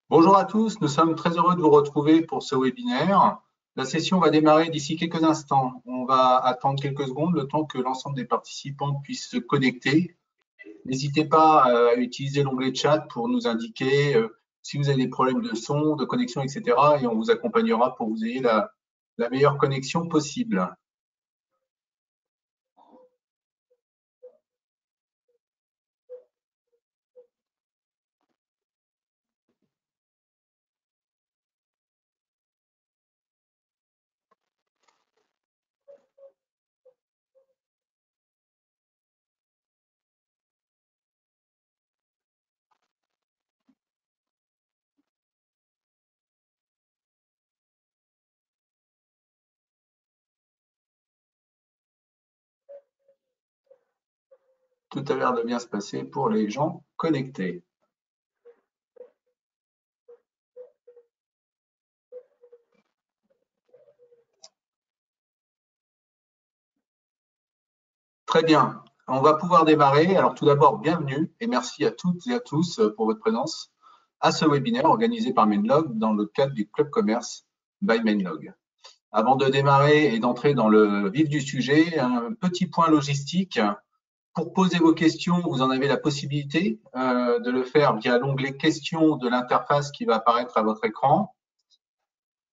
Bonjour à tous, nous sommes très heureux de vous retrouver pour ce webinaire. La session va démarrer d'ici quelques instants. On va attendre quelques secondes, le temps que l'ensemble des participants puissent se connecter. N'hésitez pas à utiliser l'onglet chat pour nous indiquer si vous avez des problèmes de son, de connexion, etc. Et on vous accompagnera pour que vous ayez la meilleure connexion possible. Tout a l'air de bien se passer pour les gens connectés. Très bien, on va pouvoir démarrer. Alors tout d'abord, bienvenue et merci à toutes et à tous pour votre présence à ce webinaire organisé par Menlog dans le cadre du Club Commerce by Menlog. Avant de démarrer et d'entrer dans le vif du sujet, un petit point logistique. Pour poser vos questions, vous en avez la possibilité de le faire via l'onglet questions de l'interface qui va apparaître à votre écran.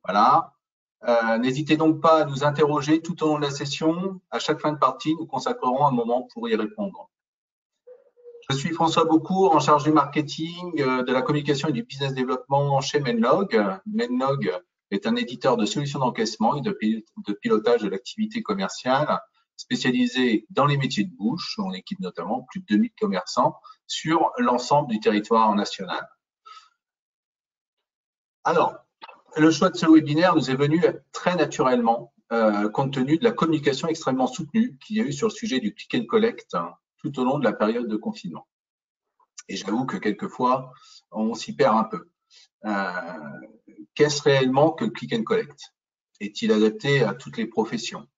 Voilà. N'hésitez donc pas à nous interroger tout au long de la session. À chaque fin de partie, nous consacrerons un moment pour y répondre. Je suis François Beaucourt, en charge du marketing, de la communication et du business développement chez Menlog. Menlog est un éditeur de solutions d'encaissement et de pilotage de l'activité commerciale spécialisé dans les métiers de bouche. On équipe notamment plus de 2000 commerçants sur l'ensemble du territoire national. Alors, le choix de ce webinaire nous est venu très naturellement, compte tenu de la communication extrêmement soutenue qu'il y a eu sur le sujet du click and collect tout au long de la période de confinement. Et j'avoue que quelquefois, on s'y perd un peu. Qu'est-ce réellement que le click and collect? Est-il adapté à toutes les professions?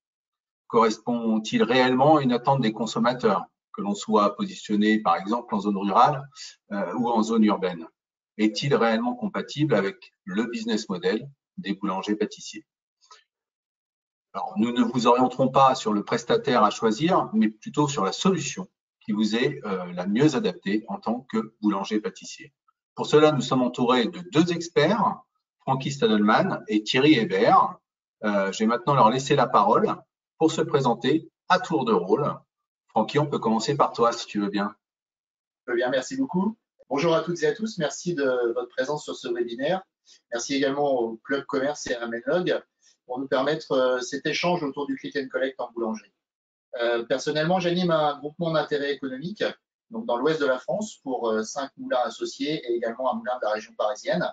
Correspond-il réellement à une attente des consommateurs, que l'on soit positionné par exemple en zone rurale ou en zone urbaine? Est-il réellement compatible avec le business model des boulangers-pâtissiers? Alors, nous ne vous orienterons pas sur le prestataire à choisir, mais plutôt sur la solution qui vous est la mieux adaptée en tant que boulanger-pâtissier. Pour cela, nous sommes entourés de deux experts, Francky Stadelman et Thierry Hébert. Je vais maintenant leur laisser la parole pour se présenter à tour de rôle. Francky, on peut commencer par toi si tu veux bien. Bien, merci beaucoup. Bonjour à toutes et à tous, merci de votre présence sur ce webinaire. Merci également au Club Commerce et à Menlog pour nous permettre cet échange autour du click and collect en boulangerie. Personnellement, j'anime un groupement d'intérêt économique donc dans l'ouest de la France pour 5 moulins associés et également un moulin de la région parisienne.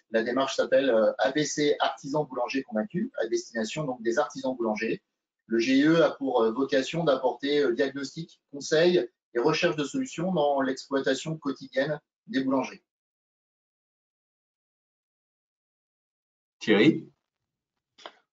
La démarche s'appelle ABC Artisans Boulangers Convaincus à destination donc des artisans boulangers. Le GIE a pour vocation d'apporter diagnostic, conseils et recherche de solutions dans l'exploitation quotidienne des boulangers. Thierry.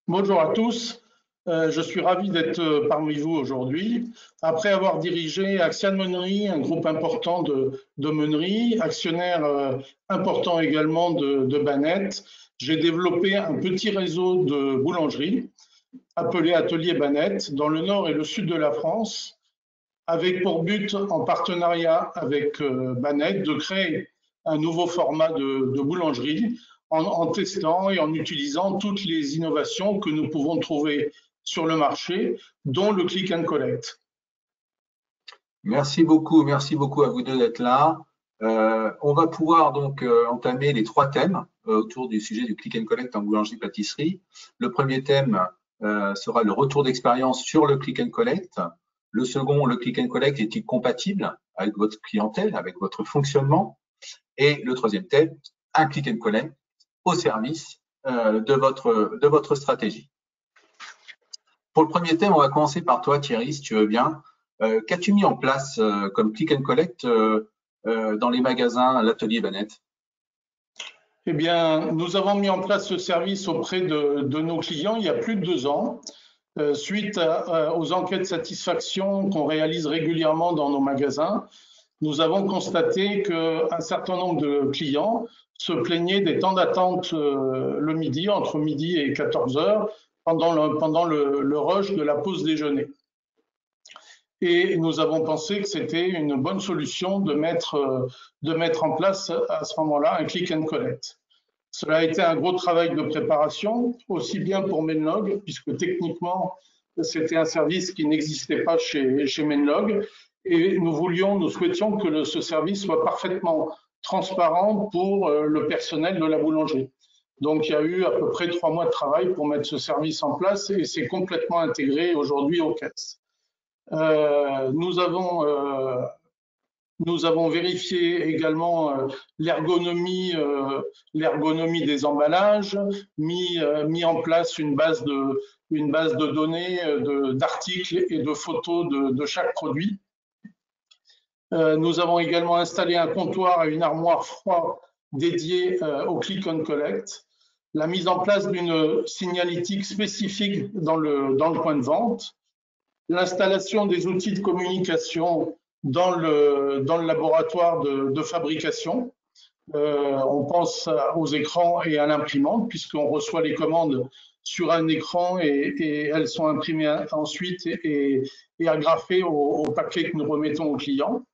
Bonjour à tous, je suis ravi d'être parmi vous aujourd'hui. Après avoir dirigé Axian Meunerie, un groupe important de meuneries, actionnaire important également de Banette, j'ai développé un petit réseau de boulangeries appelé Atelier Banette dans le nord et le sud de la France, avec pour but, en partenariat avec Banette, de créer un nouveau format de boulangerie en testant et en utilisant toutes les innovations que nous pouvons trouver sur le marché, dont le click and collect. Merci beaucoup à vous deux d'être là. On va pouvoir donc entamer les trois thèmes autour du sujet du click and collect en boulangerie-pâtisserie. Le premier thème sera le retour d'expérience sur le click and collect. Le second, le click and collect est-il compatible avec votre clientèle, avec votre fonctionnement? Et le troisième thème, un click and collect au service de votre stratégie. Pour le premier thème, on va commencer par toi, Thierry, si tu veux bien. Qu'as-tu mis en place comme click and collect dans les magasins à l'atelier Banette? Eh bien, nous avons mis en place ce service auprès de nos clients il y a plus de 2 ans. Suite aux enquêtes de satisfaction qu'on réalise régulièrement dans nos magasins, nous avons constaté qu'un certain nombre de clients se plaignaient des temps d'attente le midi, entre midi et 14 heures, pendant le rush de la pause déjeuner. Et nous avons pensé que c'était une bonne solution de mettre en place à ce moment-là un click and collect. Cela a été un gros travail de préparation, aussi bien pour Menlog, puisque techniquement, c'était un service qui n'existait pas chez Menlog, et nous souhaitions que ce service soit parfaitement transparent pour le personnel de la boulangerie. Donc, il y a eu à peu près 3 mois de travail pour mettre ce service en place et c'est complètement intégré aujourd'hui aux caisses. Nous avons vérifié également l'ergonomie des emballages, mis en place une base de données, d'articles et de photos de chaque produit. Nous avons également installé un comptoir et une armoire froid dédiée au click and collect, la mise en place d'une signalétique spécifique dans le point de vente, l'installation des outils de communication dans le laboratoire de fabrication. On pense aux écrans et à l'imprimante, puisqu'on reçoit les commandes sur un écran et elles sont imprimées ensuite et agrafées au paquet que nous remettons aux clients.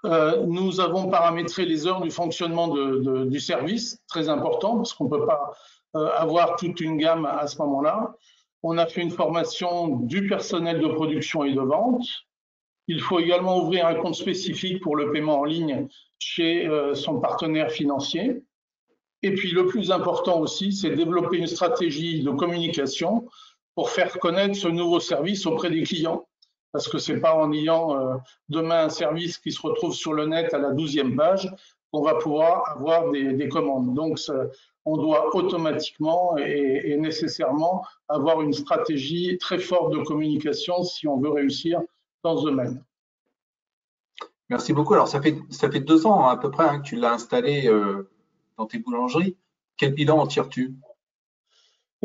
Nous avons paramétré les heures du fonctionnement du service, très important, parce qu'on ne peut pas avoir toute une gamme à ce moment-là. On a fait une formation du personnel de production et de vente. Il faut également ouvrir un compte spécifique pour le paiement en ligne chez son partenaire financier. Et puis le plus important aussi, c'est développer une stratégie de communication pour faire connaître ce nouveau service auprès des clients. Parce que ce n'est pas en ayant demain un service qui se retrouve sur le net à la 12e page qu'on va pouvoir avoir des commandes. Donc, on doit automatiquement et nécessairement avoir une stratégie très forte de communication si on veut réussir dans ce domaine. Merci beaucoup. Alors, ça fait 2 ans à peu près que tu l'as installé dans tes boulangeries. Quel bilan en tires-tu?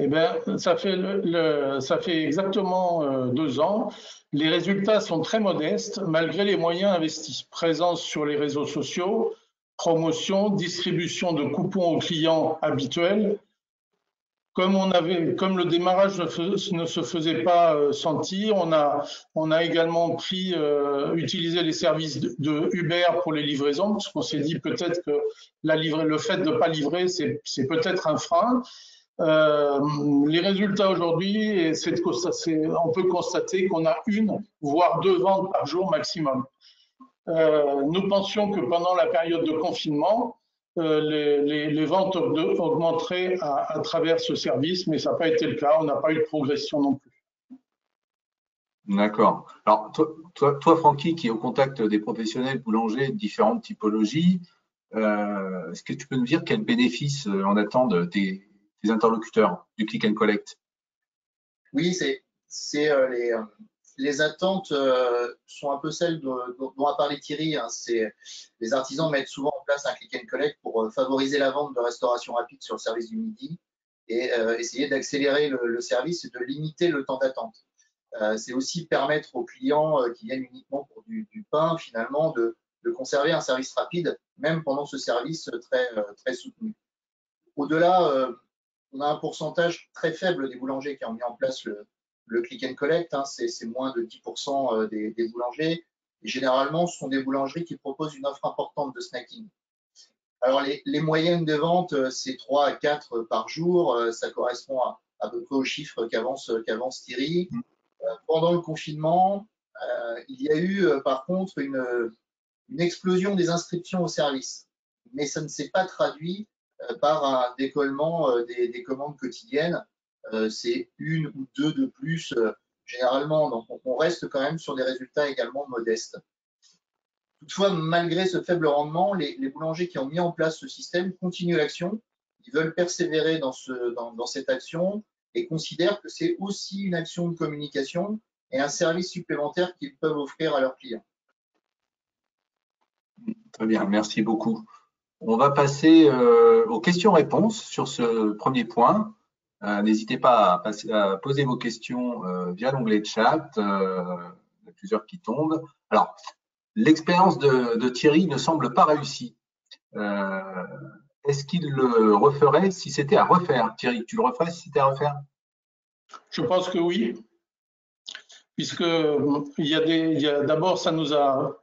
Eh bien, ça fait exactement 2 ans. Les résultats sont très modestes malgré les moyens investis. Présence sur les réseaux sociaux, promotion, distribution de coupons aux clients habituels. Comme le démarrage ne se faisait pas sentir, on a également utilisé les services de Uber pour les livraisons, parce qu'on s'est dit peut-être que le fait de ne pas livrer, c'est peut-être un frein. Les résultats aujourd'hui, on peut constater qu'on a 1 voire 2 ventes par jour maximum. Nous pensions que pendant la période de confinement, les ventes augmenteraient à travers ce service, mais ça n'a pas été le cas, on n'a pas eu de progression non plus. D'accord. Alors, toi, Francky, qui est au contact des professionnels boulangers de différentes typologies, est-ce que tu peux nous dire quels bénéfices en attendent tes interlocuteurs du click and collect? Oui, les attentes sont un peu celles dont a parlé Thierry. Hein. Les artisans mettent souvent en place un click and collect pour favoriser la vente de restauration rapide sur le service du midi et essayer d'accélérer le service et de limiter le temps d'attente. C'est aussi permettre aux clients qui viennent uniquement pour du pain, finalement, de conserver un service rapide, même pendant ce service très soutenu. Au-delà, on a un pourcentage très faible des boulangers qui ont mis en place le click and collect, hein, c'est moins de 10% des boulangers. Et généralement, ce sont des boulangeries qui proposent une offre importante de snacking. Alors, les moyennes de vente, c'est 3 à 4 par jour. Ça correspond à peu près aux chiffres qu'avance Thierry. Pendant le confinement, il y a eu par contre une explosion des inscriptions au service. Mais ça ne s'est pas traduit par un décollement des commandes quotidiennes. C'est 1 ou 2 de plus généralement. Donc, on reste quand même sur des résultats également modestes. Toutefois, malgré ce faible rendement, les boulangers qui ont mis en place ce système continuent l'action. Ils veulent persévérer dans cette action et considèrent que c'est aussi une action de communication et un service supplémentaire qu'ils peuvent offrir à leurs clients. Très bien, merci beaucoup. On va passer aux questions-réponses sur ce premier point. N'hésitez pas à poser vos questions via l'onglet chat. Il y a plusieurs qui tombent. Alors, l'expérience de Thierry ne semble pas réussie. Est-ce qu'il le referait si c'était à refaire? Thierry, tu le referais si c'était à refaire? Je pense que oui, puisque d'abord, ça nous a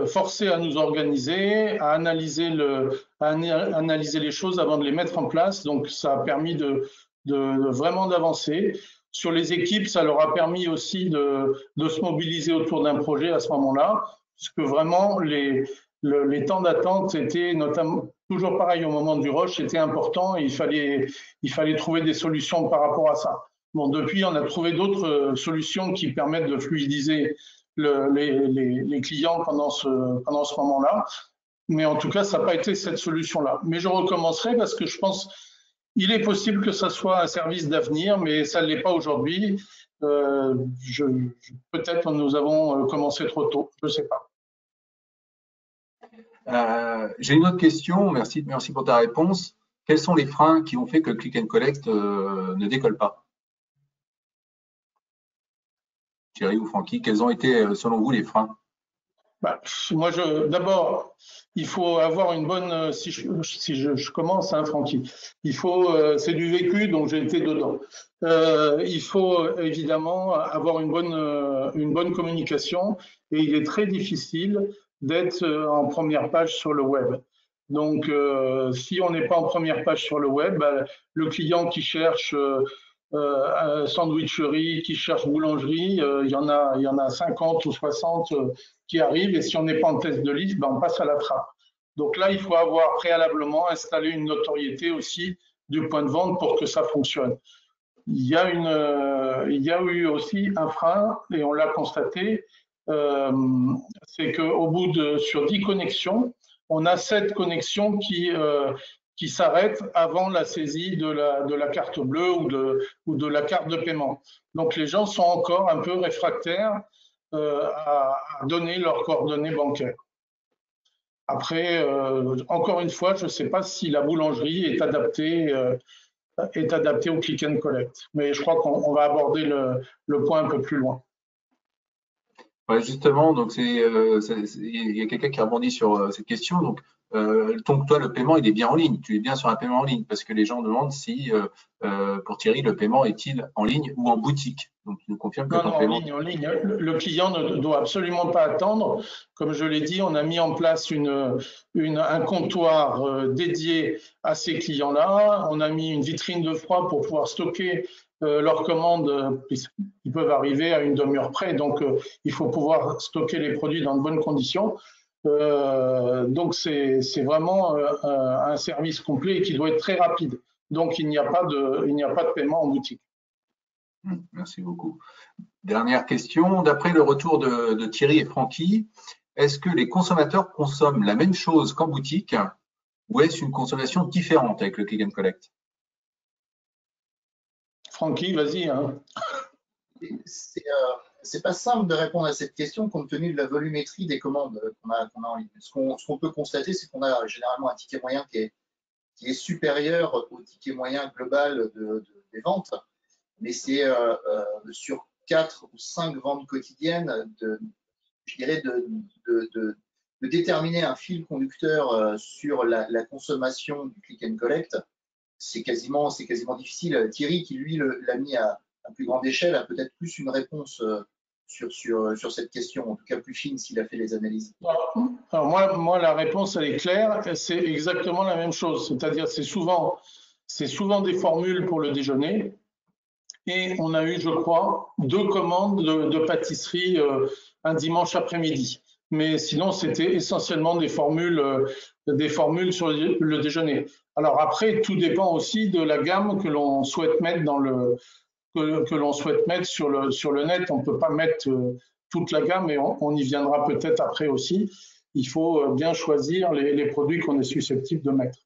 forcé à nous organiser, à analyser les choses avant de les mettre en place. Donc, ça a permis de vraiment d'avancer. Sur les équipes, ça leur a permis aussi de se mobiliser autour d'un projet à ce moment-là, puisque vraiment les temps d'attente étaient notamment toujours pareil au moment du rush, c'était important et il fallait trouver des solutions par rapport à ça. Bon, depuis, on a trouvé d'autres solutions qui permettent de fluidiser les clients pendant ce moment-là. Mais en tout cas, ça n'a pas été cette solution-là. Mais je recommencerai parce que je pense il est possible que ça soit un service d'avenir, mais ça ne l'est pas aujourd'hui. Peut-être nous avons commencé trop tôt, je ne sais pas. J'ai une autre question, merci pour ta réponse. Quels sont les freins qui ont fait que Click and Collect ne décolle pas? Thierry ou Francky, quels ont été selon vous les freins? Moi, d'abord, il faut avoir une bonne. Si je commence, hein, Francky, c'est du vécu, donc j'ai été dedans. Il faut évidemment avoir une bonne communication, et il est très difficile d'être en première page sur le web. Donc, si on n'est pas en première page sur le web, le client qui cherche sandwicherie, qui cherche boulangerie, il y en a 50 ou 60 qui arrivent, et si on n'est pas en tête de liste, on passe à la trappe. Donc là, il faut avoir préalablement installé une notoriété aussi du point de vente pour que ça fonctionne. Il y a eu aussi un frein, et on l'a constaté, c'est qu'au bout sur 10 connexions, on a 7 connexions qui s'arrêtent avant la saisie de la carte bleue ou de la carte de paiement. Donc les gens sont encore un peu réfractaires à donner leurs coordonnées bancaires. Après, encore une fois, je ne sais pas si la boulangerie est adaptée au click and collect, mais je crois qu'on va aborder le point un peu plus loin. Ouais, justement, donc il y a quelqu'un qui rebondit sur cette question. Donc toi, le paiement, il est bien en ligne. Tu es bien sur un paiement en ligne parce que les gens demandent si, pour Thierry, le paiement est-il en ligne ou en boutique. Donc tu nous confirmes que ton paiement. En ligne. Le client ne doit absolument pas attendre. Comme je l'ai dit, on a mis en place un comptoir dédié à ces clients-là. On a mis une vitrine de froid pour pouvoir stocker leurs commandes. Ils peuvent arriver à une demi-heure près, donc il faut pouvoir stocker les produits dans de bonnes conditions. Donc c'est vraiment un service complet qui doit être très rapide. Donc il n'y a pas de paiement en boutique. Merci beaucoup. Dernière question. D'après le retour de Thierry et Francky, est-ce que les consommateurs consomment la même chose qu'en boutique ou est-ce une consommation différente avec le Click and Collect? Francky, vas-y. Hein. C'est pas simple de répondre à cette question compte tenu de la volumétrie des commandes qu'on a en ligne. Ce qu'on peut constater, c'est qu'on a généralement un ticket moyen qui est supérieur au ticket moyen global des ventes, mais c'est sur 4 ou 5 ventes quotidiennes de déterminer un fil conducteur sur la consommation du click and collect. C'est quasiment difficile. Thierry, qui lui l'a mis à plus grande échelle, a peut-être plus une réponse sur cette question, en tout cas plus fine s'il a fait les analyses. Alors moi la réponse, elle est claire, c'est exactement la même chose. C'est-à-dire c'est souvent des formules pour le déjeuner. Et on a eu, je crois, 2 commandes de pâtisserie un dimanche après-midi. Mais sinon, c'était essentiellement des formules sur le déjeuner. Alors après, tout dépend aussi de la gamme que l'on souhaite mettre sur le net. On ne peut pas mettre toute la gamme, et on y viendra peut-être après aussi. Il faut bien choisir les produits qu'on est susceptible de mettre.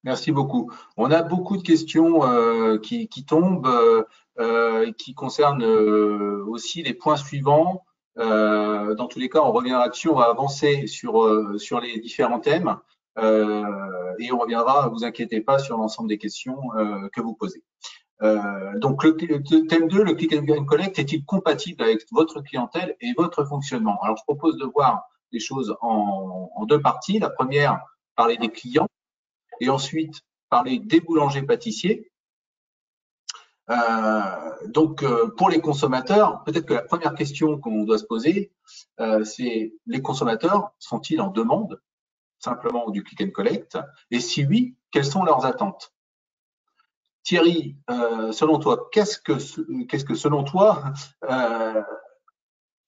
Merci beaucoup. On a beaucoup de questions qui tombent, qui concernent aussi les points suivants. Dans tous les cas, on reviendra dessus, on va avancer sur les différents thèmes et on reviendra, ne vous inquiétez pas, sur l'ensemble des questions que vous posez. Donc, le thème 2, le Click and Collect, est-il compatible avec votre clientèle et votre fonctionnement? Alors, je propose de voir les choses en deux parties. La première, parler des clients et ensuite parler des boulangers-pâtissiers. Donc, pour les consommateurs, peut-être que la première question qu'on doit se poser, c'est les consommateurs sont-ils en demande simplement du click and collect? Et si oui, quelles sont leurs attentes? Thierry, selon toi, qu'est-ce que selon toi,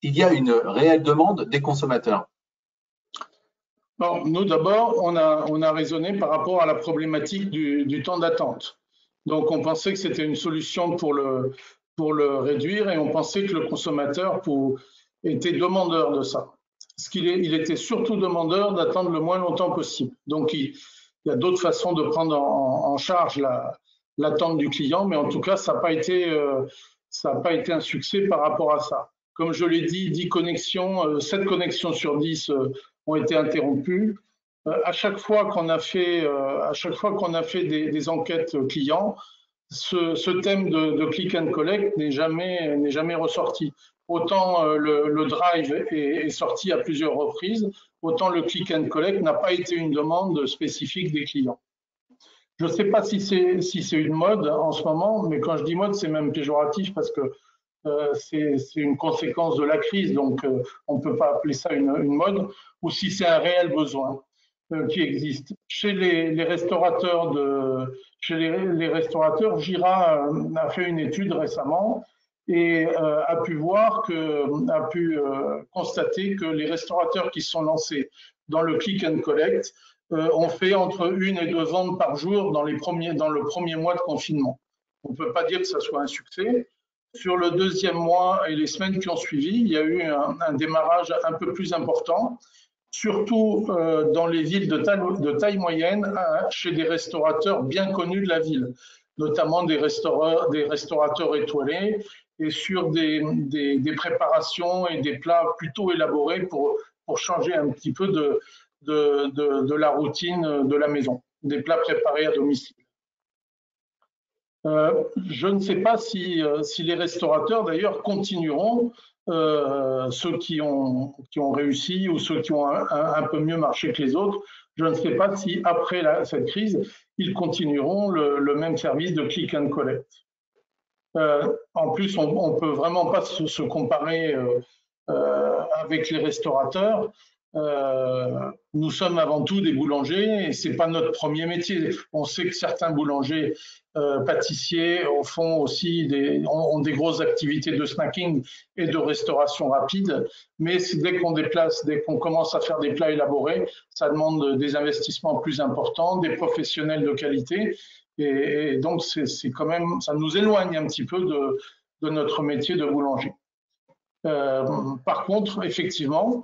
il y a une réelle demande des consommateurs? Bon, nous, d'abord, on a raisonné par rapport à la problématique du temps d'attente. Donc, on pensait que c'était une solution pour le réduire et on pensait que le consommateur était demandeur de ça. Il était surtout demandeur d'attendre le moins longtemps possible. Donc, il y a d'autres façons de prendre en charge l'attente du client, mais en tout cas, ça n'a pas été un succès par rapport à ça. Comme je l'ai dit, 7 connexions sur 10 ont été interrompues. À chaque fois qu'on a fait des enquêtes clients, ce thème de click and collect n'est jamais ressorti. Autant le drive est sorti à plusieurs reprises, autant le click and collect n'a pas été une demande spécifique des clients. Je ne sais pas si c'est une mode en ce moment, mais quand je dis mode, c'est même péjoratif parce que c'est une conséquence de la crise, donc on ne peut pas appeler ça une mode, ou si c'est un réel besoin qui existe. Chez les restaurateurs, Jira a fait une étude récemment et a pu constater que les restaurateurs qui sont lancés dans le click and collect ont fait entre 1 et 2 ventes par jour dans le premier mois de confinement. On ne peut pas dire que ça soit un succès. Sur le deuxième mois et les semaines qui ont suivi, il y a eu un démarrage un peu plus important, surtout dans les villes de taille moyenne, chez des restaurateurs bien connus de la ville, notamment des restaurateurs étoilés, et sur des préparations et des plats plutôt élaborés pour changer un petit peu de la routine de la maison, des plats préparés à domicile. Je ne sais pas si les restaurateurs, d'ailleurs, continueront, ceux qui ont réussi ou ceux qui ont un peu mieux marché que les autres. Je ne sais pas si, après cette crise, ils continueront le même service de click and collect. En plus, on ne peut vraiment pas se comparer avec les restaurateurs. Nous sommes avant tout des boulangers et ce n'est pas notre premier métier. On sait que certains boulangers pâtissiers ont des grosses activités de snacking et de restauration rapide, mais dès qu'on commence à faire des plats élaborés, ça demande des investissements plus importants, des professionnels de qualité, et donc c'est quand même, ça nous éloigne un petit peu de notre métier de boulanger. Par contre, effectivement,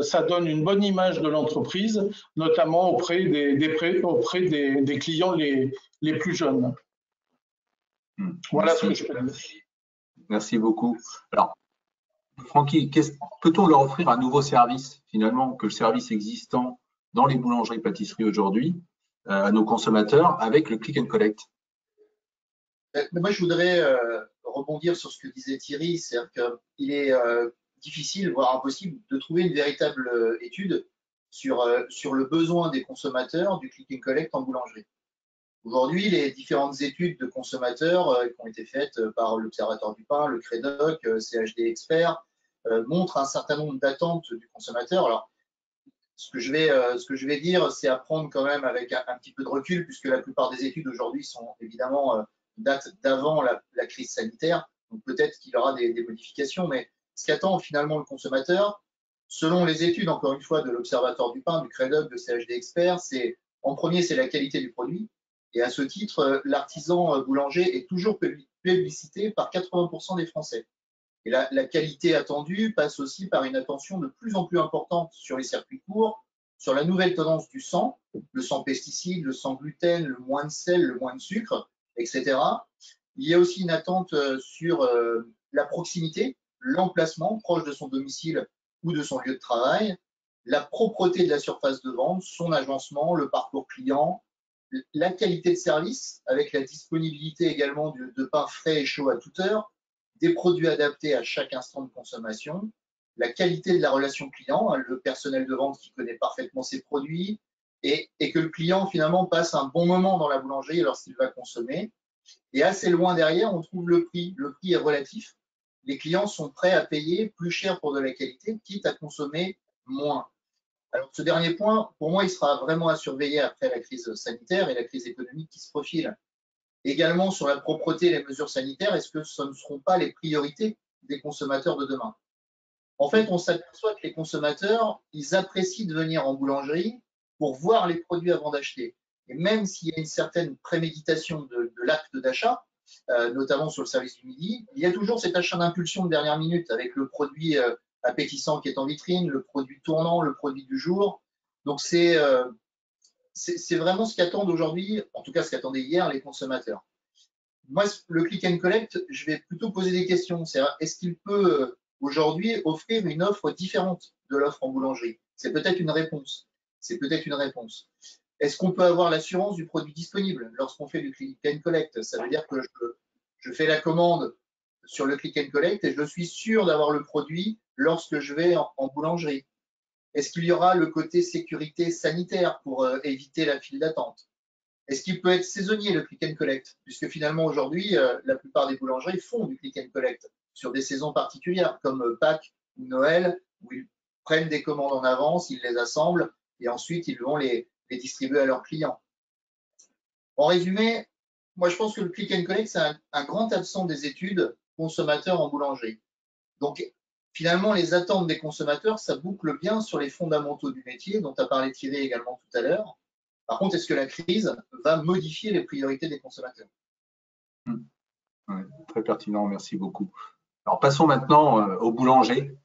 ça donne une bonne image de l'entreprise, notamment auprès des clients les plus jeunes. Voilà ce que je peux dire. Merci beaucoup. Alors, Francky, peut-on leur offrir un nouveau service, finalement, que le service existant dans les boulangeries-pâtisseries aujourd'hui, à nos consommateurs, avec le click and collect? Moi, je voudrais rebondir sur ce que disait Thierry, c'est-à-dire qu'il est difficile, voire impossible, de trouver une véritable étude sur le besoin des consommateurs du click and collect en boulangerie. Aujourd'hui, les différentes études de consommateurs qui ont été faites par l'Observatoire du pain, le Crédoc, CHD Expert, montrent un certain nombre d'attentes du consommateur. Alors, ce que je vais dire, c'est à prendre quand même avec un petit peu de recul, puisque la plupart des études aujourd'hui sont évidemment datent d'avant la crise sanitaire. Donc peut-être qu'il y aura des modifications, mais ce qu'attend finalement le consommateur, selon les études, encore une fois, de l'Observatoire du pain, du Crédoc, de CHD Expert, en premier, c'est la qualité du produit. Et à ce titre, l'artisan boulanger est toujours plébiscité par 80% des Français. Et la qualité attendue passe aussi par une attention de plus en plus importante sur les circuits courts, sur la nouvelle tendance du sang, le sans pesticides, le sans gluten, le moins de sel, le moins de sucre, etc. Il y a aussi une attente sur la proximité, l'emplacement proche de son domicile ou de son lieu de travail, la propreté de la surface de vente, son agencement, le parcours client, la qualité de service avec la disponibilité également de pain frais et chaud à toute heure, des produits adaptés à chaque instant de consommation, la qualité de la relation client, le personnel de vente qui connaît parfaitement ses produits et que le client finalement passe un bon moment dans la boulangerie lorsqu'il va consommer. Et assez loin derrière, on trouve le prix. Le prix est relatif. Les clients sont prêts à payer plus cher pour de la qualité, quitte à consommer moins. Alors, ce dernier point, pour moi, il sera vraiment à surveiller après la crise sanitaire et la crise économique qui se profile. Également, sur la propreté et les mesures sanitaires, est-ce que ce ne seront pas les priorités des consommateurs de demain? En fait, on s'aperçoit que les consommateurs, ils apprécient de venir en boulangerie pour voir les produits avant d'acheter. Et même s'il y a une certaine préméditation de l'acte d'achat, notamment sur le service du midi, il y a toujours cet achat d'impulsion de dernière minute avec le produit appétissant qui est en vitrine, le produit tournant, le produit du jour. Donc, c'est vraiment ce qu'attendent aujourd'hui, en tout cas ce qu'attendaient hier les consommateurs. Moi, le click and collect, je vais plutôt poser des questions. Est-ce qu'il peut aujourd'hui offrir une offre différente de l'offre en boulangerie? C'est peut-être une réponse. C'est peut-être une réponse. Est-ce qu'on peut avoir l'assurance du produit disponible lorsqu'on fait du click and collect? Ça veut dire que je fais la commande sur le click and collect et je suis sûr d'avoir le produit lorsque je vais en boulangerie. Est-ce qu'il y aura le côté sécurité sanitaire pour éviter la file d'attente? Est-ce qu'il peut être saisonnier le click and collect? Puisque finalement aujourd'hui, la plupart des boulangeries font du click and collect sur des saisons particulières comme Pâques ou Noël, où ils prennent des commandes en avance, ils les assemblent et ensuite ils vont les distribuer à leurs clients. En résumé, moi je pense que le click and collect, c'est un grand absent des études consommateurs en boulangerie. Donc finalement, les attentes des consommateurs, ça boucle bien sur les fondamentaux du métier, dont a parlé Thierry également tout à l'heure. Par contre, est-ce que la crise va modifier les priorités des consommateurs? Ouais, très pertinent, merci beaucoup. Alors passons maintenant au boulanger.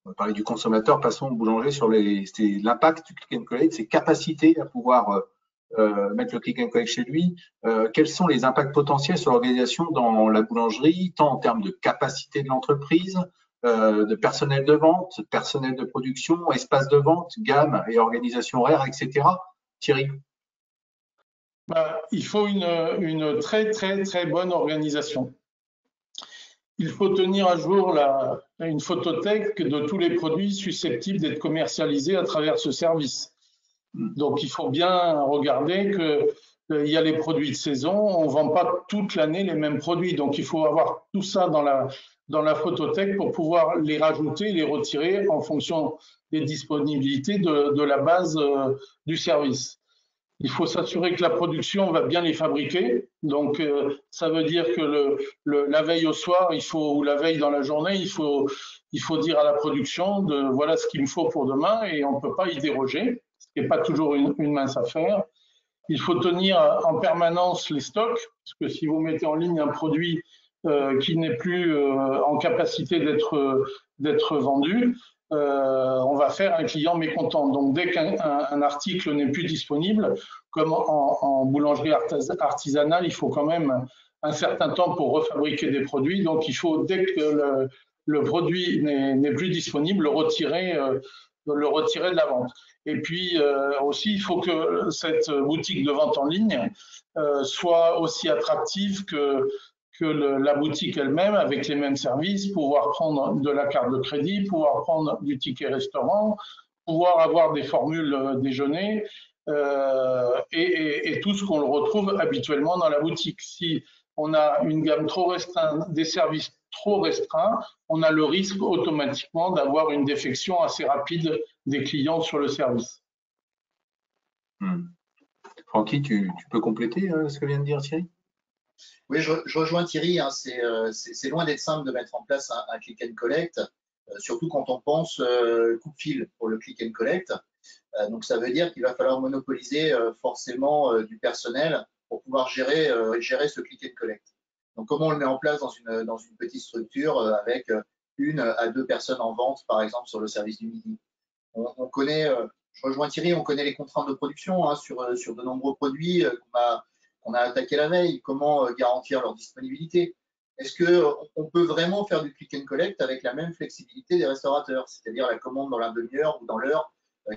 On va parler du consommateur, passons au boulanger sur l'impact du click and collect, ses capacités à pouvoir mettre le click and collect chez lui. Quels sont les impacts potentiels sur l'organisation dans la boulangerie, tant en termes de capacité de l'entreprise, de personnel de vente, personnel de production, espace de vente, gamme et organisation horaire, etc. Thierry? Il faut une très bonne organisation. Il faut tenir à jour une photothèque de tous les produits susceptibles d'être commercialisés à travers ce service. Donc, il faut bien regarder qu'il y a les produits de saison, on ne vend pas toute l'année les mêmes produits. Donc, il faut avoir tout ça dans la photothèque pour pouvoir les rajouter, les retirer en fonction des disponibilités de la base du service. Il faut s'assurer que la production va bien les fabriquer. Donc, ça veut dire que la veille au soir, ou la veille dans la journée, il faut dire à la production voilà ce qu'il me faut pour demain et on ne peut pas y déroger, ce qui n'est pas toujours une mince affaire. Il faut tenir en permanence les stocks, parce que si vous mettez en ligne un produit qui n'est plus en capacité d'être vendu, on va faire un client mécontent. Donc, dès qu'un article n'est plus disponible, comme en boulangerie artisanale, il faut quand même un certain temps pour refabriquer des produits. Donc, il faut, dès que le produit n'est plus disponible, le retirer de la vente. Et puis aussi, il faut que cette boutique de vente en ligne soit aussi attractive que la boutique elle-même, avec les mêmes services, pouvoir prendre de la carte de crédit, pouvoir prendre du ticket restaurant, pouvoir avoir des formules déjeuner et tout ce qu'on le retrouve habituellement dans la boutique. Si on a une gamme trop restreinte, des services trop restreints, on a le risque automatiquement d'avoir une défection assez rapide des clients sur le service. Francky, tu peux compléter ce que vient de dire Thierry? Oui, je rejoins Thierry. Hein, c'est loin d'être simple de mettre en place un click and collect, surtout quand on pense coupe-fil pour le click and collect. Donc, ça veut dire qu'il va falloir monopoliser forcément du personnel pour pouvoir gérer ce click and collect. Donc, comment on le met en place dans une petite structure avec 1 à 2 personnes en vente, par exemple, sur le service du midi? On connaît, je rejoins Thierry, on connaît les contraintes de production hein, sur de nombreux produits qu'on a attaqués la veille. Comment garantir leur disponibilité? Est-ce qu'on peut vraiment faire du click and collect avec la même flexibilité des restaurateurs, c'est-à-dire la commande dans la demi-heure ou dans l'heure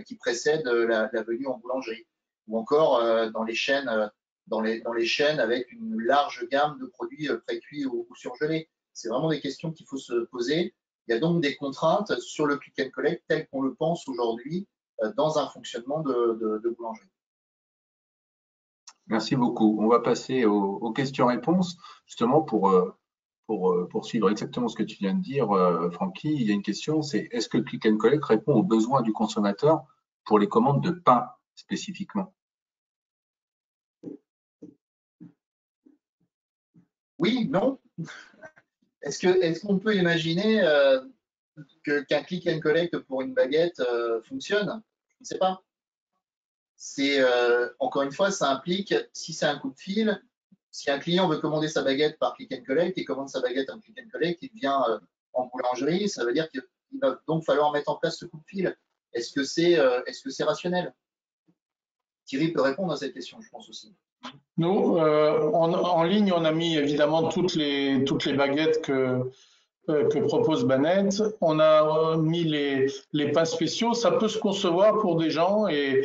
qui précède la venue en boulangerie, ou encore dans les chaînes avec une large gamme de produits précuits ou surgelés? C'est vraiment des questions qu'il faut se poser. Il y a donc des contraintes sur le click and collect tel qu'on le pense aujourd'hui dans un fonctionnement de boulangerie. Merci beaucoup. On va passer aux questions-réponses, justement pour poursuivre exactement ce que tu viens de dire, Francky. Il y a une question, c'est est-ce que le click and collect répond aux besoins du consommateur pour les commandes de pain spécifiquement? Oui, non. Est-ce qu'on peut imaginer qu'un click and collect pour une baguette fonctionne? Je ne sais pas. Encore une fois, ça implique, si c'est un coup de fil, si un client veut commander sa baguette par click and collect, il commande sa baguette en click and collect, il vient en boulangerie, ça veut dire qu'il va donc falloir mettre en place ce coup de fil. Est-ce que c'est rationnel? Thierry peut répondre à cette question, je pense aussi. Nous, en ligne, on a mis évidemment toutes les baguettes que propose Banette. On a mis les pains spéciaux. Ça peut se concevoir pour des gens et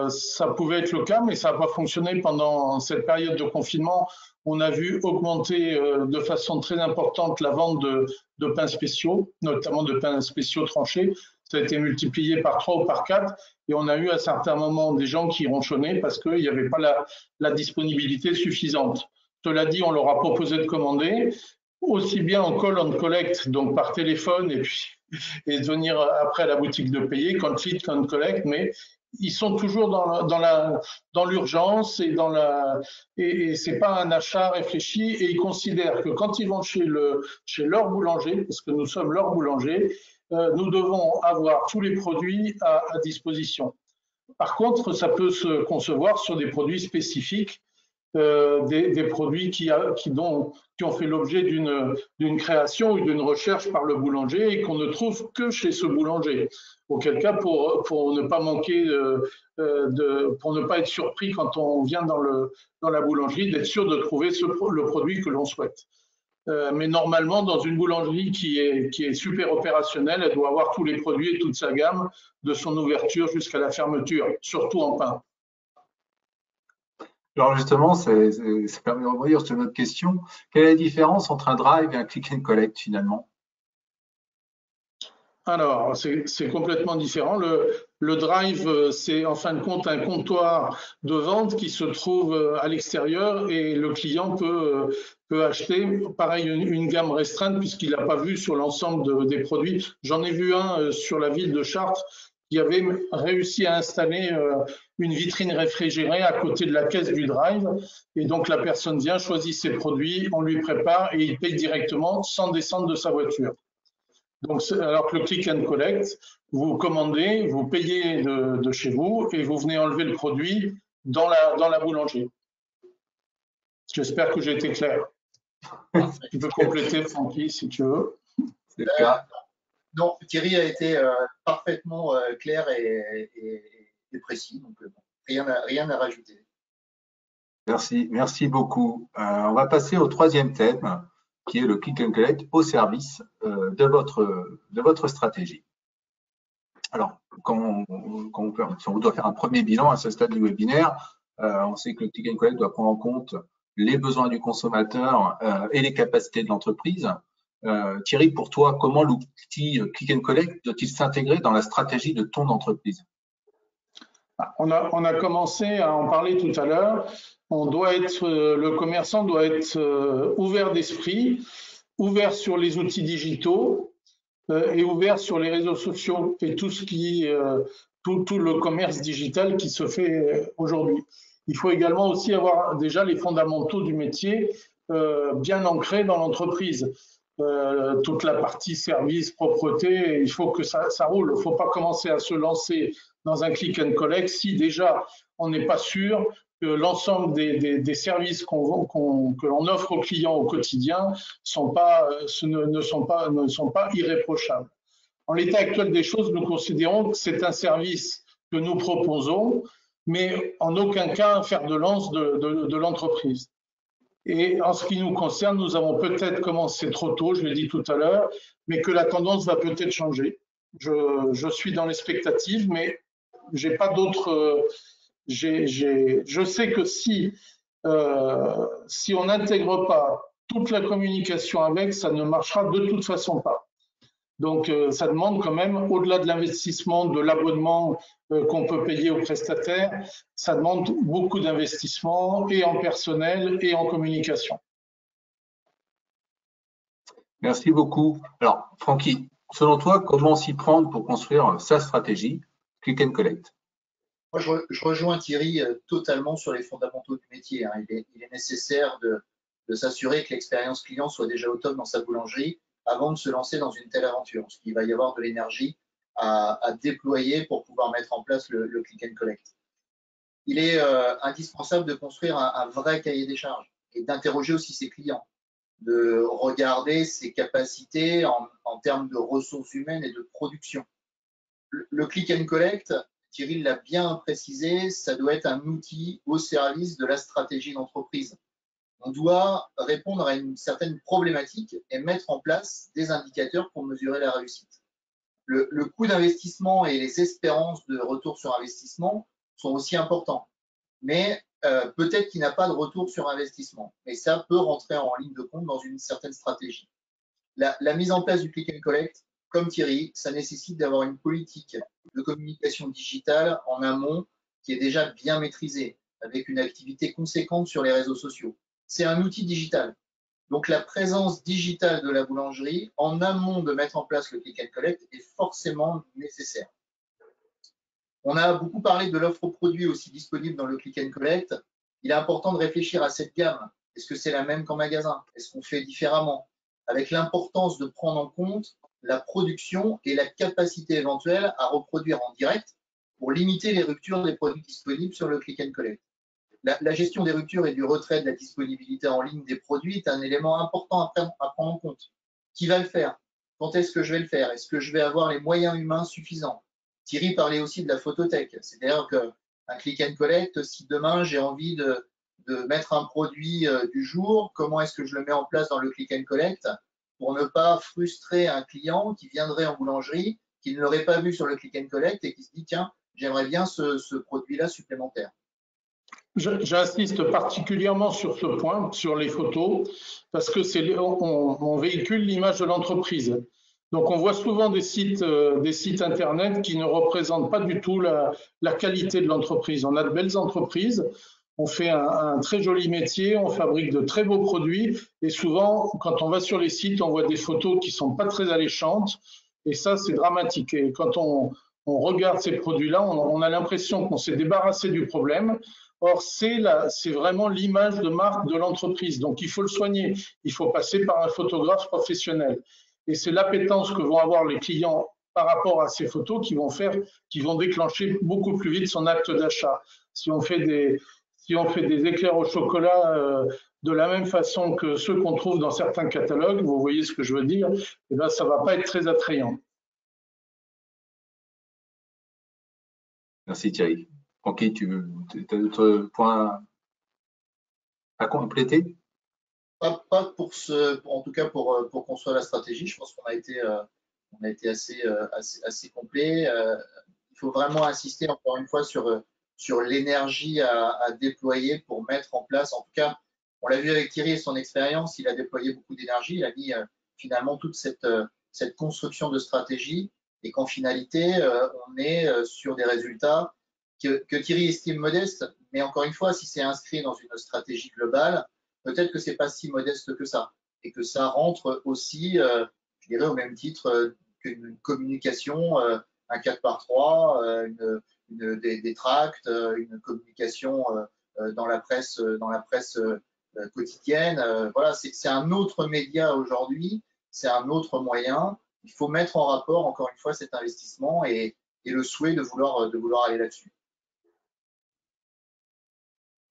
ça pouvait être le cas, mais ça n'a pas fonctionné pendant cette période de confinement. On a vu augmenter de façon très importante la vente de pains spéciaux, notamment de pains spéciaux tranchés. Ça a été multiplié par 3 ou par 4 et on a eu à certains moments des gens qui ronchonnaient parce qu'il n'y avait pas la disponibilité suffisante. Cela dit, on leur a proposé de commander aussi bien en call and collect, donc par téléphone et de venir après à la boutique de payer, quand click and collect, mais ils sont toujours dans l'urgence et c'est pas un achat réfléchi et ils considèrent que quand ils vont chez leur boulanger, parce que nous sommes leur boulanger, nous devons avoir tous les produits à disposition. Par contre, ça peut se concevoir sur des produits spécifiques, des produits qui ont fait l'objet d'une création ou d'une recherche par le boulanger et qu'on ne trouve que chez ce boulanger. Auquel cas, pour ne pas manquer, pour ne pas être surpris quand on vient dans la boulangerie, d'être sûr de trouver le produit que l'on souhaite. Mais normalement, dans une boulangerie qui est super opérationnelle, elle doit avoir tous les produits et toute sa gamme, de son ouverture jusqu'à la fermeture, surtout en pain. Alors justement, ça permet de rebondir sur notre question. Quelle est la différence entre un drive et un click and collect finalement? Alors, c'est complètement différent. Le drive, c'est en fin de compte un comptoir de vente qui se trouve à l'extérieur et le client peut acheter, pareil, une gamme restreinte puisqu'il n'a pas vu sur l'ensemble des produits. J'en ai vu un sur la ville de Chartres qui avait réussi à installer une vitrine réfrigérée à côté de la caisse du drive. Et donc, la personne vient, choisit ses produits, on lui prépare et il paye directement sans descendre de sa voiture. Donc, alors que le click and collect, vous commandez, vous payez de chez vous et vous venez enlever le produit dans la boulangerie. J'espère que j'ai été clair. Tu peux compléter, Francky, si tu veux. C'est le cas. Non, Thierry a été parfaitement clair et précis, donc rien à rajouter. Merci beaucoup. On va passer au troisième thème, qui est le click and collect au service de votre stratégie. Alors, si on doit faire un premier bilan à ce stade du webinaire, on sait que le click and collect doit prendre en compte les besoins du consommateur et les capacités de l'entreprise. Thierry, pour toi, comment l'outil click and collect doit-il s'intégrer dans la stratégie de ton entreprise? On a commencé à en parler tout à l'heure. Le commerçant doit être ouvert d'esprit, ouvert sur les outils digitaux et ouvert sur les réseaux sociaux et tout le commerce digital qui se fait aujourd'hui. Il faut également aussi avoir déjà les fondamentaux du métier bien ancrés dans l'entreprise. Toute la partie service, propreté, il faut que ça roule. Il ne faut pas commencer à se lancer dans un click and collect si déjà on n'est pas sûr que l'ensemble des services que l'on offre aux clients au quotidien ne sont pas irréprochables. En l'état actuel des choses, nous considérons que c'est un service que nous proposons, mais en aucun cas un fer de lance de l'entreprise. Et en ce qui nous concerne, nous avons peut-être commencé trop tôt, je l'ai dit tout à l'heure, mais que la tendance va peut-être changer. Je suis dans l'expectative, mais j'ai pas d'autres. Je sais que si on n'intègre pas toute la communication avec, ça ne marchera de toute façon pas. Donc, ça demande quand même, au-delà de l'investissement, de l'abonnement qu'on peut payer aux prestataires, ça demande beaucoup d'investissement et en personnel et en communication. Merci beaucoup. Alors, Francky, selon toi, comment s'y prendre pour construire sa stratégie Click and Collect? Moi, je rejoins Thierry totalement sur les fondamentaux du métier. Hein. Il est nécessaire de s'assurer que l'expérience client soit déjà au top dans sa boulangerie avant de se lancer dans une telle aventure. Parce qu'il va y avoir de l'énergie à déployer pour pouvoir mettre en place le click and collect. Il est indispensable de construire un vrai cahier des charges et d'interroger aussi ses clients, de regarder ses capacités en termes de ressources humaines et de production. Le click and collect, Thierry l'a bien précisé, ça doit être un outil au service de la stratégie d'entreprise. On doit répondre à une certaine problématique et mettre en place des indicateurs pour mesurer la réussite. Le coût d'investissement et les espérances de retour sur investissement sont aussi importants. Mais peut-être qu'il n'a pas de retour sur investissement. Et ça peut rentrer en ligne de compte dans une certaine stratégie. La mise en place du click and collect, comme Thierry, ça nécessite d'avoir une politique de communication digitale en amont qui est déjà bien maîtrisée, avec une activité conséquente sur les réseaux sociaux. C'est un outil digital. Donc la présence digitale de la boulangerie en amont de mettre en place le click and collect est forcément nécessaire. On a beaucoup parlé de l'offre produit aussi disponible dans le click and collect. Il est important de réfléchir à cette gamme. Est-ce que c'est la même qu'en magasin? Est-ce qu'on fait différemment? Avec l'importance de prendre en compte la production et la capacité éventuelle à reproduire en direct pour limiter les ruptures des produits disponibles sur le click and collect. La gestion des ruptures et du retrait de la disponibilité en ligne des produits est un élément important à prendre en compte. Qui va le faire? Quand est-ce que je vais le faire? Est-ce que je vais avoir les moyens humains suffisants? Thierry parlait aussi de la photothèque, c'est-à-dire qu'un click and collect, si demain j'ai envie de mettre un produit du jour, comment est-ce que je le mets en place dans le click and collect pour ne pas frustrer un client qui viendrait en boulangerie, qui ne l'aurait pas vu sur le click and collect et qui se dit tiens, j'aimerais bien ce produit-là supplémentaire. J'insiste particulièrement sur ce point, sur les photos, parce que on véhicule l'image de l'entreprise. Donc, on voit souvent des sites internet qui ne représentent pas du tout la qualité de l'entreprise. On a de belles entreprises, on fait un très joli métier, on fabrique de très beaux produits, et souvent, quand on va sur les sites, on voit des photos qui sont pas très alléchantes, et ça, c'est dramatique. Et quand on regarde ces produits-là, on a l'impression qu'on s'est débarrassé du problème. Or, c'est vraiment l'image de marque de l'entreprise. Donc, il faut le soigner. Il faut passer par un photographe professionnel. Et c'est l'appétence que vont avoir les clients par rapport à ces photos qui vont déclencher beaucoup plus vite son acte d'achat. Si on fait des éclairs au chocolat de la même façon que ceux qu'on trouve dans certains catalogues, vous voyez ce que je veux dire, eh bien, ça ne va pas être très attrayant. Merci Thierry. Francky, tu as d'autres points à compléter? Pas en tout cas pour construire la stratégie. Je pense qu'on a été assez complet. Il faut vraiment insister encore une fois sur l'énergie à déployer pour mettre en place. En tout cas, on l'a vu avec Thierry et son expérience, il a déployé beaucoup d'énergie. Il a mis finalement toute cette construction de stratégie et qu'en finalité, on est sur des résultats que Thierry estime modestes. Mais encore une fois, si c'est inscrit dans une stratégie globale, peut-être que c'est pas si modeste que ça et que ça rentre aussi, je dirais, au même titre qu'une communication, un 4x3, des tracts, une communication dans la presse quotidienne. Voilà, c'est un autre média aujourd'hui, c'est un autre moyen. Il faut mettre en rapport, encore une fois, cet investissement et le souhait de vouloir aller là-dessus.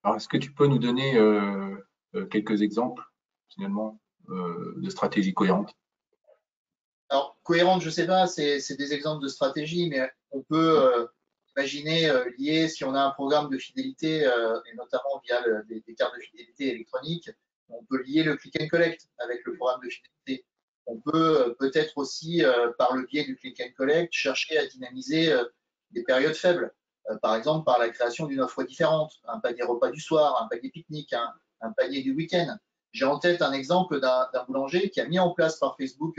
Alors, est-ce que tu peux nous donner quelques exemples, finalement, de stratégies cohérentes? Alors, cohérente, je ne sais pas, c'est des exemples de stratégie, mais on peut imaginer lier, si on a un programme de fidélité, et notamment via des cartes de fidélité électroniques, on peut lier le click and collect avec le programme de fidélité. On peut peut-être aussi, par le biais du click and collect, chercher à dynamiser des périodes faibles. Par exemple, par la création d'une offre différente, un panier repas du soir, un panier pique-nique, un panier du week-end. J'ai en tête un exemple d'un boulanger qui a mis en place par Facebook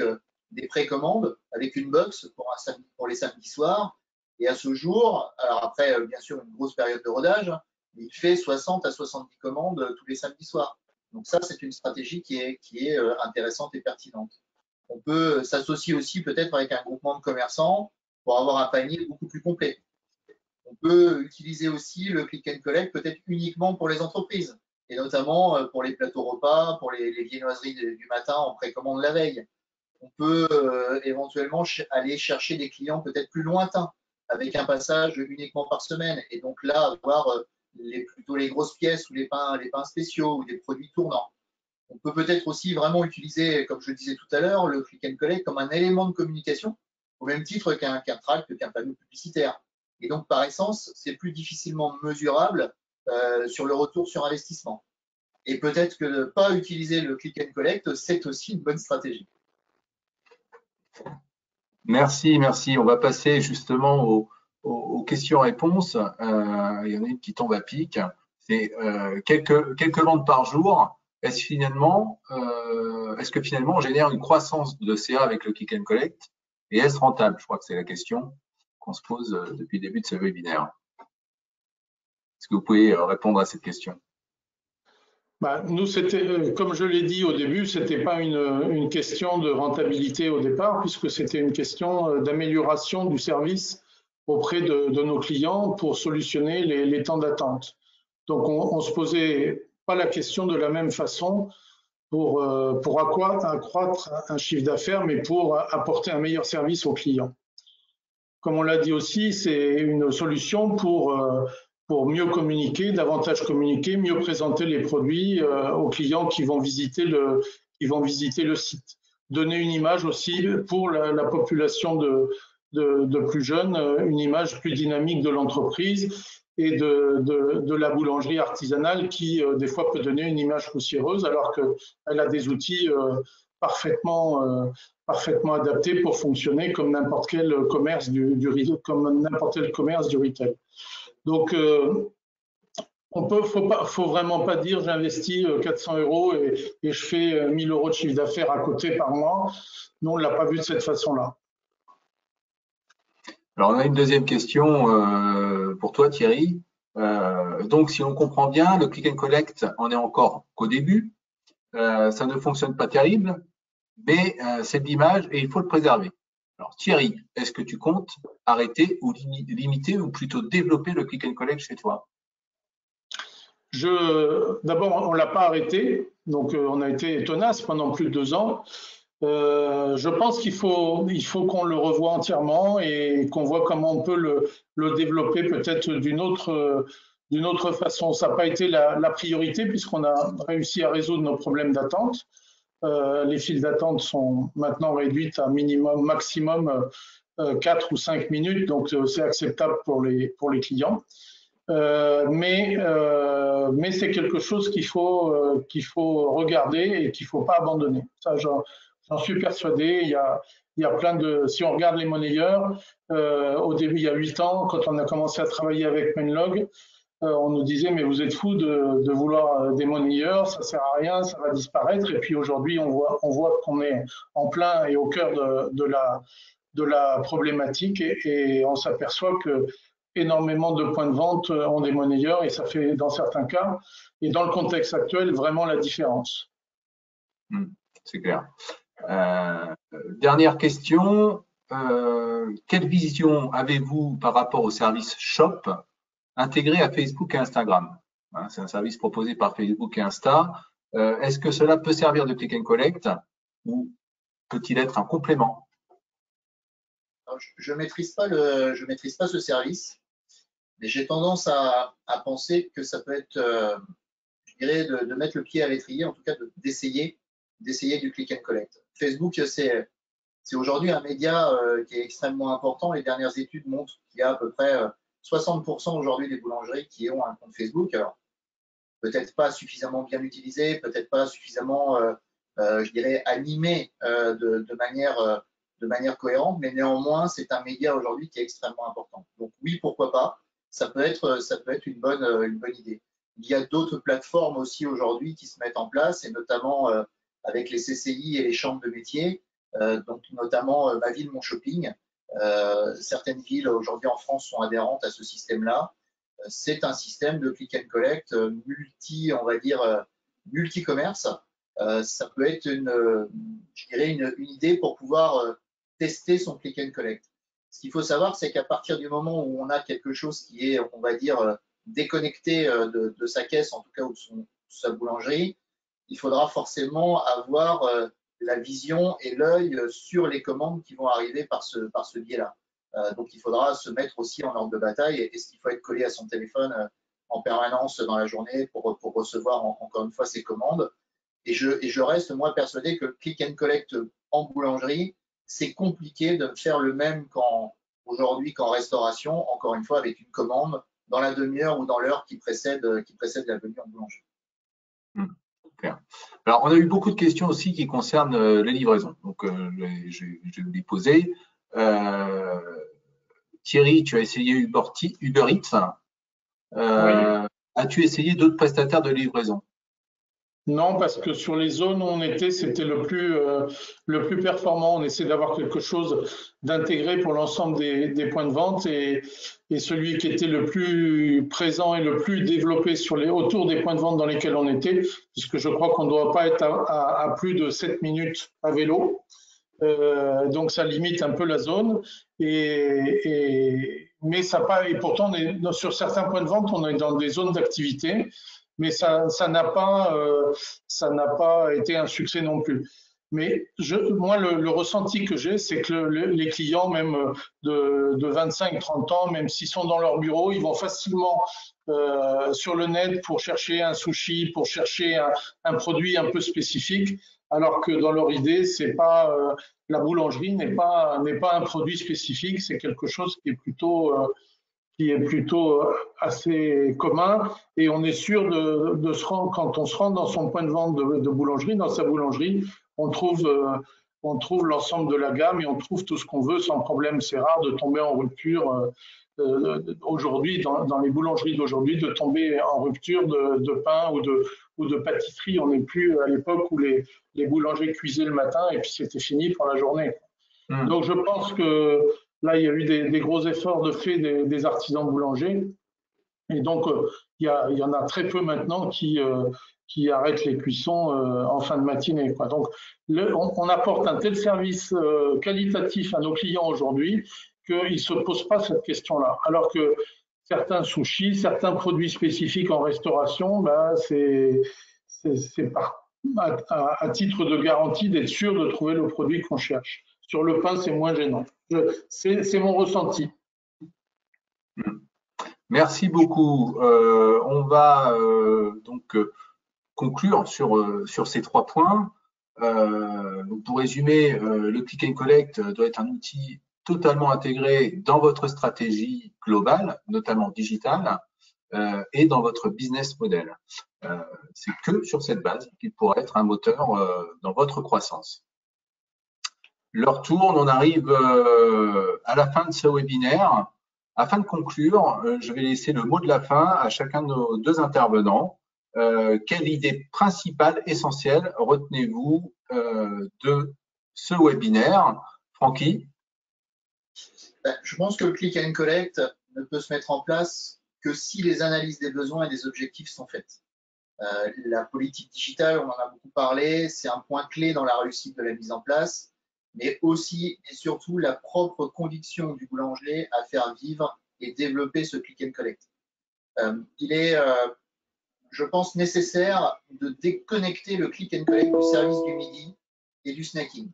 des précommandes avec une box pour les samedis soirs. Et à ce jour, alors après, bien sûr, une grosse période de rodage, il fait 60 à 70 commandes tous les samedis soirs. Donc ça, c'est une stratégie qui est intéressante et pertinente. On peut s'associer aussi peut-être avec un groupement de commerçants pour avoir un panier beaucoup plus complet. On peut utiliser aussi le click and collect peut-être uniquement pour les entreprises, et notamment pour les plateaux repas, pour les viennoiseries du matin en précommande la veille. On peut éventuellement aller chercher des clients peut-être plus lointains, avec un passage uniquement par semaine, et donc là avoir plutôt les grosses pièces ou les pains spéciaux ou des produits tournants. On peut peut-être aussi vraiment utiliser, comme je le disais tout à l'heure, le click and collect comme un élément de communication, au même titre qu'un tract, qu'un panneau publicitaire. Et donc, par essence, c'est plus difficilement mesurable sur le retour sur investissement. Et peut-être que de ne pas utiliser le click and collect, c'est aussi une bonne stratégie. Merci, merci. On va passer justement aux questions-réponses. Il y en a une qui tombe à pic. C'est quelques ventes par jour. Est-ce que finalement on génère une croissance de CA avec le click and collect et est-ce rentable? Je crois que c'est la question qu'on se pose depuis le début de ce webinaire. Est-ce que vous pouvez répondre à cette question? Nous, c'était, comme je l'ai dit au début, ce n'était pas une question de rentabilité au départ, puisque c'était une question d'amélioration du service auprès de nos clients pour solutionner les temps d'attente. Donc, on ne se posait pas la question de la même façon pour accroître un chiffre d'affaires, mais pour apporter un meilleur service aux clients. Comme on l'a dit aussi, c'est une solution pour mieux communiquer, davantage communiquer, mieux présenter les produits aux clients qui vont visiter le site. Donner une image aussi pour la population de plus jeunes, une image plus dynamique de l'entreprise et de la boulangerie artisanale qui, des fois, peut donner une image poussiéreuse alors qu'elle a des outils parfaitement adaptés pour fonctionner comme n'importe quel commerce comme n'importe quel commerce du retail. Donc, faut vraiment pas dire j'investis 400 € et je fais 1000 € de chiffre d'affaires à côté par mois. Non, on ne l'a pas vu de cette façon-là. Alors, on a une deuxième question pour toi, Thierry. Donc, si on comprend bien, le click and collect en est encore qu'au début. Ça ne fonctionne pas terrible, mais c'est de l'image et il faut le préserver. Alors, Thierry, est-ce que tu comptes arrêter ou limiter ou plutôt développer le click and collect chez toi? D'abord, on ne l'a pas arrêté, donc on a été tenace pendant plus de 2 ans. Je pense qu'il faut qu'on le revoie entièrement et qu'on voit comment on peut le développer peut-être d'une autre façon. Ça n'a pas été la priorité puisqu'on a réussi à résoudre nos problèmes d'attente. Les files d'attente sont maintenant réduites à maximum 4 ou 5 minutes, donc c'est acceptable pour les clients. Mais c'est quelque chose qu'il faut regarder et qu'il ne faut pas abandonner. Ça, j'en suis persuadé. Il y a plein de. Si on regarde les monnayeurs, au début, il y a 8 ans, quand on a commencé à travailler avec Menlog, on nous disait mais vous êtes fous de vouloir des monnayeurs, ça sert à rien, ça va disparaître. Et puis aujourd'hui, on voit qu'on est en plein et au cœur de la problématique et on s'aperçoit que énormément de points de vente ont des monnayeurs et ça fait dans certains cas et dans le contexte actuel vraiment la différence. C'est clair. Dernière question. Quelle vision avez-vous par rapport au service Shop intégré à Facebook et Instagram? C'est un service proposé par Facebook et Insta. Est-ce que cela peut servir de click and collect ou peut-il être un complément? Alors, je maîtrise pas ce service, mais j'ai tendance à penser que ça peut être, je dirais, de mettre le pied à l'étrier, en tout cas d'essayer du click and collect. Facebook, c'est aujourd'hui un média qui est extrêmement important. Les dernières études montrent qu'il y a à peu près 60% aujourd'hui des boulangeries qui ont un compte Facebook. Alors, peut-être pas suffisamment bien utilisé, peut-être pas suffisamment, je dirais, animé de manière cohérente, mais néanmoins, c'est un média aujourd'hui qui est extrêmement important. Donc oui, pourquoi pas, ça peut être une bonne idée. Il y a d'autres plateformes aussi aujourd'hui qui se mettent en place, et notamment avec les CCI et les chambres de métiers, donc notamment Ma Ville, Mon Shopping. Certaines villes aujourd'hui en France sont adhérentes à ce système-là. C'est un système de click and collect on va dire, multi-commerce. Ça peut être je dirais une idée pour pouvoir tester son click and collect. Ce qu'il faut savoir, c'est qu'à partir du moment où on a quelque chose qui est, on va dire, déconnecté de sa caisse, en tout cas, ou de sa boulangerie, il faudra forcément avoir la vision et l'œil sur les commandes qui vont arriver par ce biais-là. Donc, il faudra se mettre aussi en ordre de bataille. Est-ce qu'il faut être collé à son téléphone en permanence dans la journée pour recevoir encore une fois ces commandes? Et je reste, moi, persuadé que le click and collect en boulangerie, c'est compliqué de faire le même aujourd'hui qu'en restauration, encore une fois, avec une commande dans la demi-heure ou dans l'heure qui précède la venue en boulangerie. Alors, on a eu beaucoup de questions aussi qui concernent les livraisons. Donc, je vais vous les poser. Thierry, tu as essayé Uber Eats. Oui. As-tu essayé d'autres prestataires de livraison? Non, parce que sur les zones où on était, c'était le plus performant. On essaie d'avoir quelque chose d'intégré pour l'ensemble des points de vente et celui qui était le plus présent et le plus développé autour des points de vente dans lesquels on était, puisque je crois qu'on ne doit pas être à plus de 7 minutes à vélo. Donc ça limite un peu la zone mais ça pas, et pourtant sur certains points de vente on est dans des zones d'activité, mais ça n'a pas été un succès non plus. Mais moi le ressenti que j'ai, c'est que les clients même de 25-30 ans, même s'ils sont dans leur bureau, ils vont facilement sur le net pour chercher un sushi, pour chercher un produit un peu spécifique, alors que dans leur idée, c'est pas la boulangerie n'est pas un produit spécifique, c'est quelque chose qui est plutôt assez commun, et on est sûr de se rendre, quand on se rend dans son point de vente de boulangerie, dans sa boulangerie, on trouve l'ensemble de la gamme et on trouve tout ce qu'on veut sans problème. C'est rare de tomber en rupture aujourd'hui, dans les boulangeries d'aujourd'hui, de tomber en rupture de pain ou de pâtisserie. On n'est plus à l'époque où les boulangers cuisaient le matin et puis c'était fini pour la journée. Donc je pense que là, il y a eu des gros efforts de fait des artisans boulangers. Et donc, il y en a très peu maintenant qui arrêtent les cuissons en fin de matinée, quoi. Donc, on apporte un tel service qualitatif à nos clients aujourd'hui qu'ils ne se posent pas cette question-là. Alors que certains sushis, certains produits spécifiques en restauration, ben, c'est à titre de garantie d'être sûr de trouver le produit qu'on cherche. Sur le pain, c'est moins gênant. C'est mon ressenti. Merci beaucoup. On va donc conclure sur ces 3 points. Donc pour résumer, le click and collect doit être un outil totalement intégré dans votre stratégie globale, notamment digitale, et dans votre business model. C'est que sur cette base qu'il pourra être un moteur dans votre croissance. L'heure tourne, on arrive à la fin de ce webinaire. Afin de conclure, je vais laisser le mot de la fin à chacun de nos 2 intervenants. Quelle idée principale, essentielle, retenez-vous de ce webinaire? Francky? Je pense que le click and collect ne peut se mettre en place que si les analyses des besoins et des objectifs sont faites. La politique digitale, on en a beaucoup parlé, c'est un point clé dans la réussite de la mise en place, mais aussi et surtout la propre conviction du boulanger à faire vivre et développer ce click and collect. Il est, je pense, nécessaire de déconnecter le click and collect du service du midi et du snacking.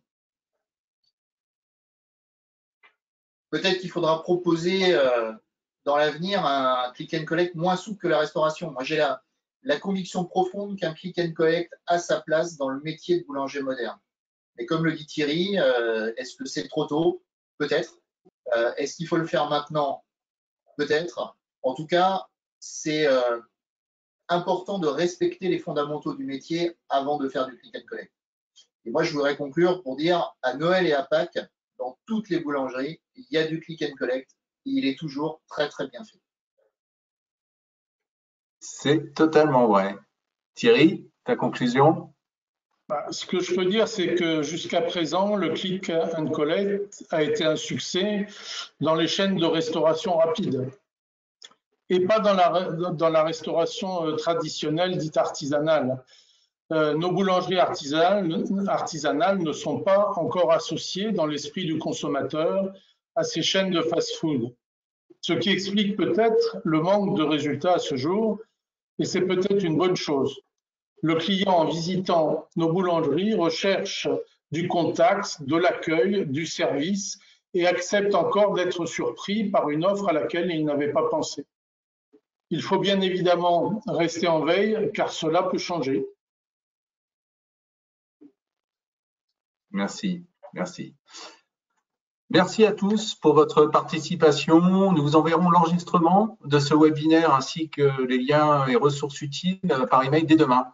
Peut-être qu'il faudra proposer dans l'avenir un click and collect moins souple que la restauration. Moi, j'ai la conviction profonde qu'un click and collect a sa place dans le métier de boulanger moderne. Mais comme le dit Thierry, est-ce que c'est trop tôt? Peut-être. Est-ce qu'il faut le faire maintenant? Peut-être. En tout cas, c'est important de respecter les fondamentaux du métier avant de faire du click and collect. Et moi, je voudrais conclure pour dire à Noël et à Pâques, dans toutes les boulangeries, il y a du click and collect et il est toujours très, très bien fait. C'est totalement vrai. Thierry, ta conclusion? Ce que je peux dire, c'est que jusqu'à présent, le Click and Collect a été un succès dans les chaînes de restauration rapide et pas dans la restauration traditionnelle dite artisanale. Nos boulangeries artisanales ne sont pas encore associées dans l'esprit du consommateur à ces chaînes de fast-food, ce qui explique peut-être le manque de résultats à ce jour, et c'est peut-être une bonne chose. Le client, en visitant nos boulangeries, recherche du contact, de l'accueil, du service et accepte encore d'être surpris par une offre à laquelle il n'avait pas pensé. Il faut bien évidemment rester en veille car cela peut changer. Merci, merci. Merci à tous pour votre participation. Nous vous enverrons l'enregistrement de ce webinaire ainsi que les liens et ressources utiles par email dès demain.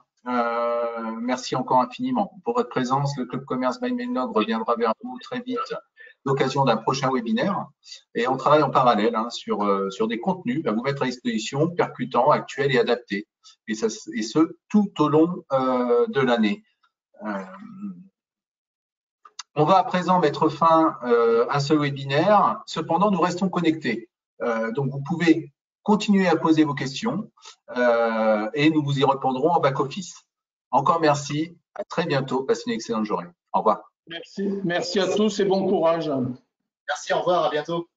Merci encore infiniment pour votre présence. Le Club Commerce by Mainlog reviendra vers vous très vite à l'occasion d'un prochain webinaire. Et on travaille en parallèle sur des contenus à vous mettre à disposition, percutants, actuels et adaptés. Et ce, tout au long de l'année. On va à présent mettre fin à ce webinaire. Cependant, nous restons connectés. Donc, vous pouvez continuer à poser vos questions et nous vous y répondrons en back-office. Encore merci. À très bientôt. Passez une excellente journée. Au revoir. Merci à tous et bon courage. Merci, au revoir, à bientôt.